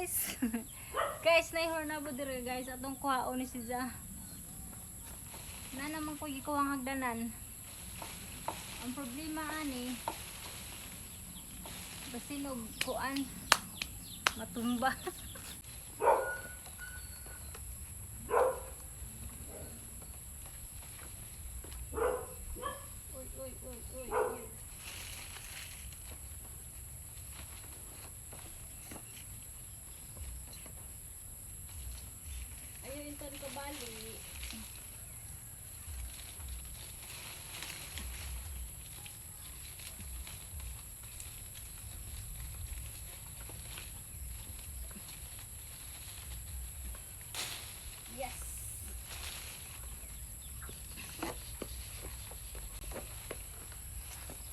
guys. Guys, naihor na po dire guys. Atong kuhaon ni si Ja. Na naman ko gikuhang hagdanan. Ang problema ani, basinog kuan matumba. Uy. Ayun intan ko bali. Yes.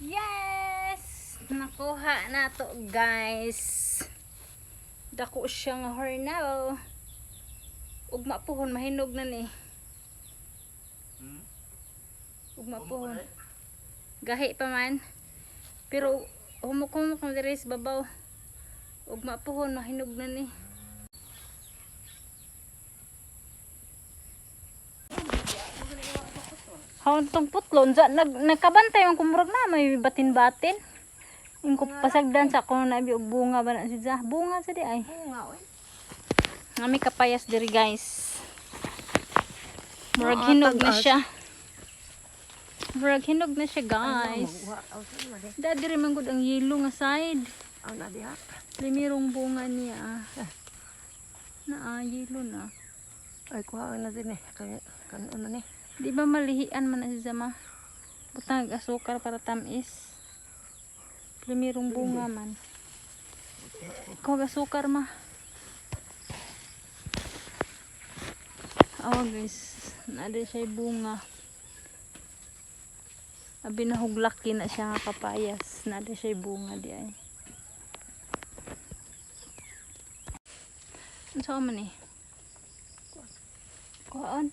Yes! Nakuha na to guys. Dako siya nga hornaw. Ugma puhon mahinog na ni. Ugma puhon. Gahi pa man. Pero humuk-humuk na diri sa babaw. Ugma puhon mahinog na ni. Hawantong putlon sa nagkabantay man kumurag na may batin-batin. Ingko pasagdan sa kuno na og bunga ba na siya. Bunga sa di ay. Bunga oy. Nami kapayas diri guys. Murag hinog na siya. Murag hinog na siya guys. Da diri man gud ang yelo nga side. Ang na diha. Limirong bunga niya. Na yelo na. Ay kuha na din eh. Kan ano ni. Di ba malihian man na siya ma? Butang asukar para tamis. Limirong bunga man. Ikaw asukar ma. Oh guys, nada siya bunga. Abi na huglaki na siya nga kapayas. Nada siya bunga di ay. Ano sa man eh? Kuhaan?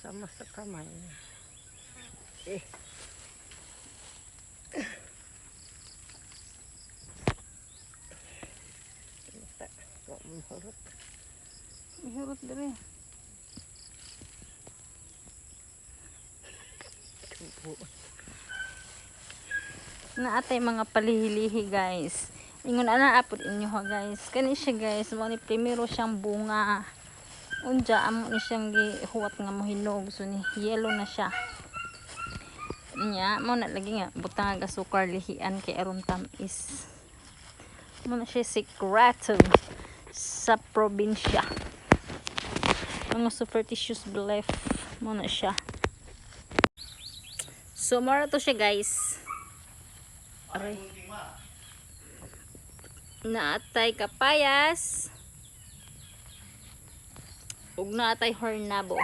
Sama sa kamay. Ihurot diri. Naatay mga palihilihi guys. Ingon ana apod inyo ha guys. Kani siya guys, mo ni primero siyang bunga. Unja amo ni siyang gihuwat nga mohinog, so ni yellow na siya. Nya mo na lagi nga butang nga sukar lihian kay aron tamis. Mo na siya sikreto sa probinsya. Mga superstitious belief mo na siya. So mara to siya guys. Aray. Naatay kapayas. Ug naatay hornabo.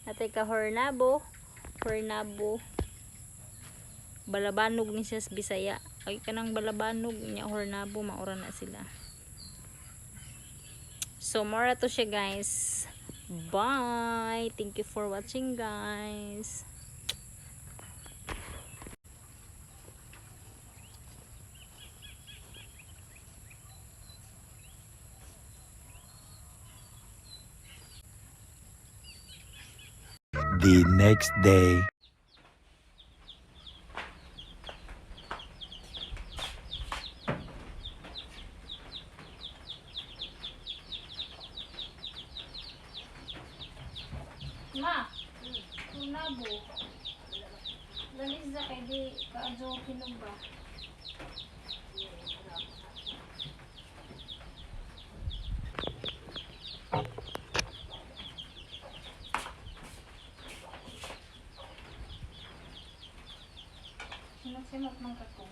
Naatay ka hornabo. Balabanog ni siya sa Bisaya. Ay kanang balabanog nya hornabo maura na sila. So mora to siya guys. Bye. Thank you for watching guys. The next day. Ma, tunabo. Lalis na kay di kaadyo kinumba. Simot man kako.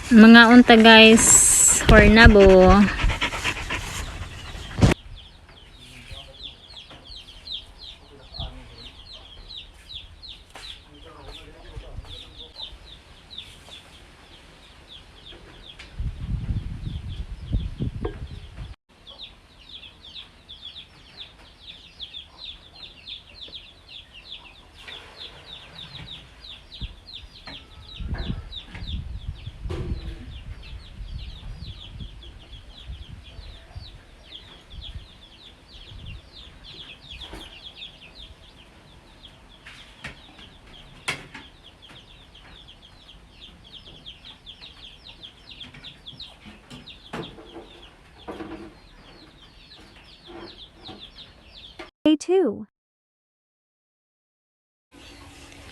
Mga unta guys, hornabo. too.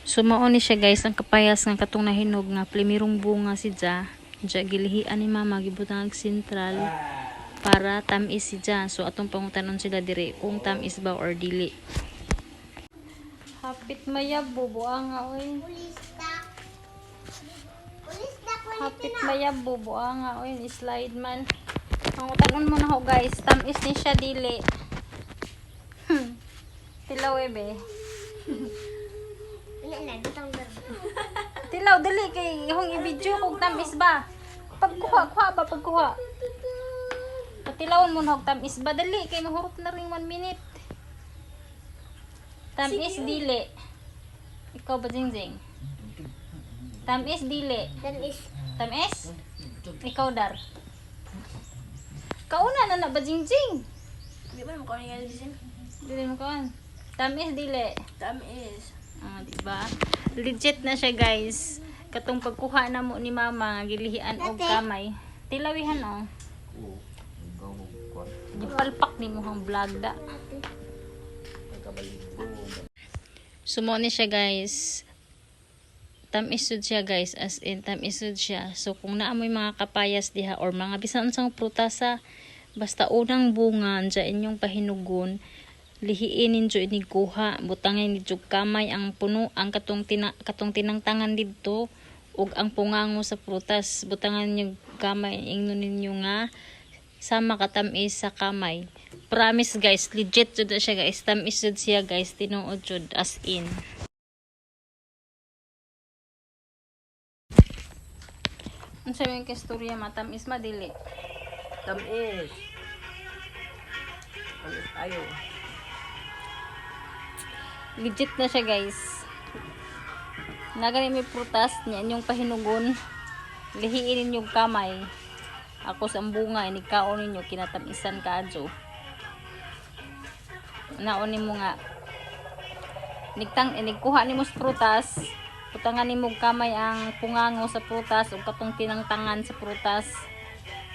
So mao ni siya guys ang kapayas nga katong nahinog nga plimirong bunga si Ja. Ja gilihian ni mama gibutang og sentral para tamis si Ja. So atong pangutanon sila dire kung tamis ba or dili. Hapit mayabo buanga oy. Hapit mayabo buanga oy ni slide man. Pangutanon mo na ho guys, tamis ni siya dili. Tilaw be. Tilaw dali kay ihong i-video kog tamis ba. Pagkuha ba pagkuha. Patilawon mo na og tamis ba dali kay mahurot na ring 1 minute. Tamis dili. Ikaw ba Jingjing? Tamis dili. Tamis? Ikaw dar. Kauna na ba Jingjing? Di ba naman ko niya din? Dili mo kaon. Tamis dili. Tamis. Ah, di ba? Legit na siya, guys. Katong pagkuha na mo ni mama, gilihian og kamay. Tilawihan oh. Gipalpak ni mo hang vlog da. Sumo ni siya, guys. Tamisod siya, guys. As in, tamisod siya. So, kung naamoy mga kapayas diha or mga bisan unsang prutasa, basta unang bunga, dyan inyong pahinugon, lihiin ninyo iniguha, butangin ninyo kamay ang puno, ang katong tinangtangan dito, ug ang pungango sa prutas, butangan ninyo kamay, ingnon ninyo nga, sama katamis sa kamay. Promise guys, legit jud siya guys, tamis jud siya guys, tinuod jud as in. Ang sabi yung kasturya, matamis madili. Tamis. Tamis tayo. Legit na siya guys. Nagani may prutas niya inyong pahinugon. Lihiin ninyong kamay. Ako sa bunga inikaon ninyo kinatamisan kaadyo. Naon nimo nga inigkuha nimo sa prutas. Putangan nimo kamay ang pungango sa prutas ug katong tinangtangan sa prutas.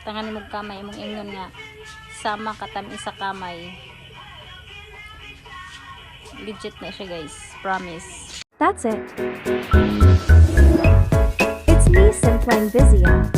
Putangan nimo kamay imong ingon nga sama katamis sa kamay. Legit na siya guys, promise. That's it. It's me, Simplang Vizia.